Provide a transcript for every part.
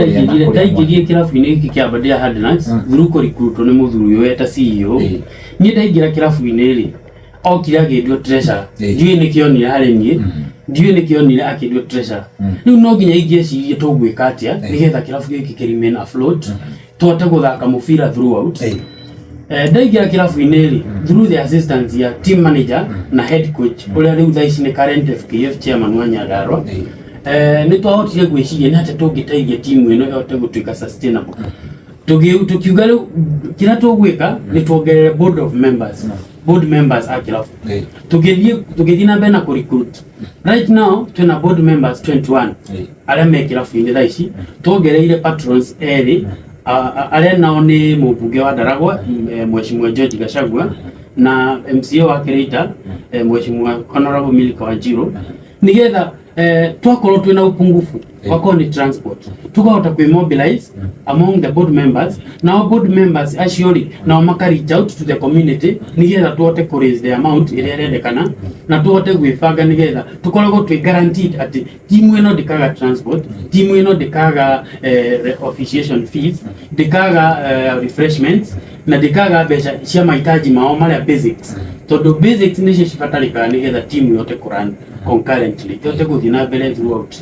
ndaingĩrire kĩrabu-inĩ gĩkĩ kĩa Aberdeen Hardnacks through kũricrutwo nĩ mũthuri ũyũ eta CEO. Niĩ ndaingĩra kĩrabu-inĩ rĩ okire agĩndio treasure, ndiũĩ nĩkĩ onire harĩ niĩ, ndiũĩ nĩkĩ onire akĩndio treasure. Rĩu no nginya ingĩecirie tũgwĩka atĩa nĩgetha kĩrabu gĩkĩ kĩ remain afloat, tũhote gũthaka mũbira throughout. Ndaingĩra kĩrabu-inĩ rĩ through the assistance ya team manager na head coach ũrĩa rĩu thaa ici nĩ current FKF chairman wa Nyandarua. Nĩ twahotire gwĩciria nĩ atĩ tũngĩteithia timu ĩno ĩhote gũtuĩka sustainable. Tukiuga rĩu kĩrĩa tũgwĩka nĩ tuongerere board members a kĩrabu. Tũgĩthiĩ na mbere na kũrecruit. Right now twĩna board members 21 arĩa me kĩrabu-inĩ thaa ici, tuongereire patrons erĩ arĩa nao nĩ mũmbunge wa Ndaragwa Mheshimiwa George Gachagua na MCA wa Kĩrĩita Mheshimiwa Honorable Millicah Wanjiru, nĩgetha twakorwo twĩna ũpungufu wakorwo nĩ transport tukahota kwĩmobilize among the board members. Now board members acio rĩ nao maka reach out to the community nĩgetha tuhote kũ raise the amount ĩrĩa ĩrendekana na tuhote gwĩbanga nĩgetha tukoragwo twĩ guaranteed atĩ timu ĩno ndĩkaga transport, timu ĩno ndĩkaga officiation fees, ndĩkaga refreshments na ndĩkaga mbeca cia mahitaji mao marĩa basics, tondũ basics nĩcio cibatarĩkaga nĩgetha timu yote kũrun concurrently yote gũthiĩ na mbere throughout.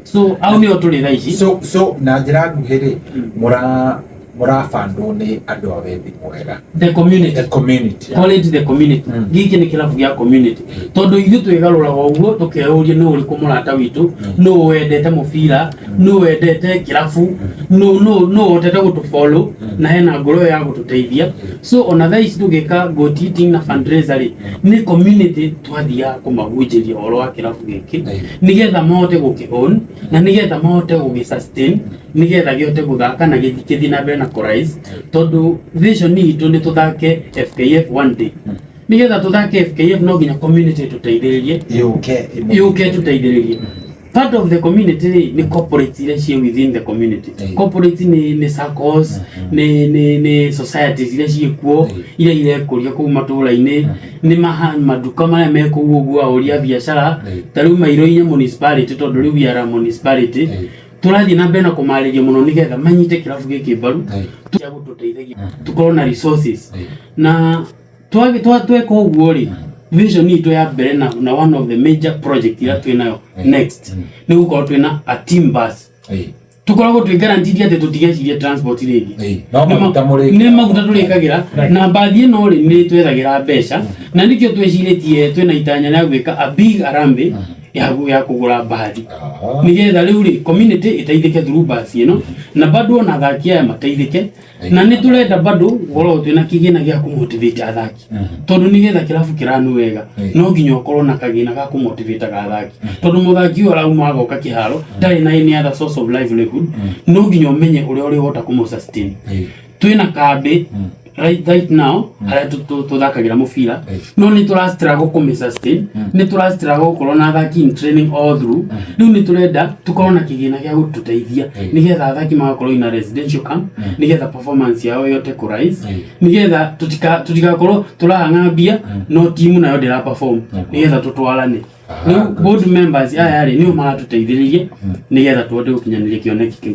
So au nĩo tũrĩ thaa ici. So na njĩra nguhĩ rĩ mũrabandwo nĩ andũ a wethi mwega. The community. Call it the community. Gĩkĩ nĩ kĩrabu gĩa community. Tondũ ithuĩ twĩgarũraga ũguo tũkeũria nũ ũrĩkũ mũrata witũ, nũ wendete mũbira, nũ wendete kĩrabu, nũ wendete gũtũfollow na hena ngoro ya gũtũteithia. So ona thaa ici tũgĩka goat eating na fundraiser rĩ nĩ community twathiaga kũmahunjĩria ũhoro wa kĩrabu gĩkĩ nĩgetha mahote gũkĩ-own na nĩgetha mahote gũgĩ-sustain nĩgetha gĩhote gũthaka na gĩthiĩ na mbere na kũrise. Tondũ vision itũ nĩ tũthake FKF one day. Nĩgetha tũthake FKF no nginya community tũteithĩrĩrie, yũke tũteithĩrĩrie. Part of the community ni corporates iria ciĩ within the community. Corporates ni SACCOs, ni societies iria ciĩ kuo iria irekũria kũu matũũra-inĩ, ni maduka marĩa me kũu ũguo ũria biacara. Ta rĩu Mairũ-inĩ municipality tondũ rĩu we are municipality tũrathiĩ na mbere na kũmarĩria mũno nĩgetha manyite kĩrabu gĩkĩ mbaru cia gũtũteithagia tukorwo na resources. Na tweka ũguo rĩ vision itũ ya mbere na one of the major project iria twĩnayo next nĩ gũkorwo twĩna a team bus. Tukoragwo twĩ guaranteed atĩ tũtigeciria transport rĩngĩ. Nĩ maguta tũrĩkagĩra na mbathi ĩno rĩ nĩ twethagĩra mbeca na nĩkĩo twĩcirĩtie twĩna itanya rĩa gwĩka a big harambee ya kũgũra mbathi nĩgetha rĩu rĩ community ĩteithĩke through bus ĩno na bado ona athaki aya mateithĩke. Na nĩ tũrenda bado gũkorwo twĩna kĩgĩna gĩa kũmotivate athaki tondũ nĩgetha kĩrabu kĩranu wega no nginya ũkorwo na kagĩna ga kũmotivate athaki, tondũ mũthaki ũyũ arauma agoka kĩharo ndarĩ na any other source of livelihood, no nginya ũmenye ũrĩa ũrĩhota kũmũ-sustain. Twĩna kambĩ right now harĩa tũthakagĩra mũbira no nĩ tũra-struggle kũmĩ-sustain, nĩ tũra-struggle gũkorwo na athaki in training all through. Rĩu nĩ tũrenda tũkorwo na kĩgĩna gĩa gũtũteithia nĩgetha athaki magakorwo ina residential camp, nĩgetha performance yao yote kũrise, nĩgetha tũtigakorwo tũrahang'ambia no timu nayo ndĩra-perform, nĩgetha tũtwarane. Rĩu board members aya rĩ nĩo maratũteithĩrĩria nĩgetha tũhote gũkinyanĩria kĩoneki kĩu.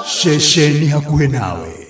Shesheni hakuhĩ nawe.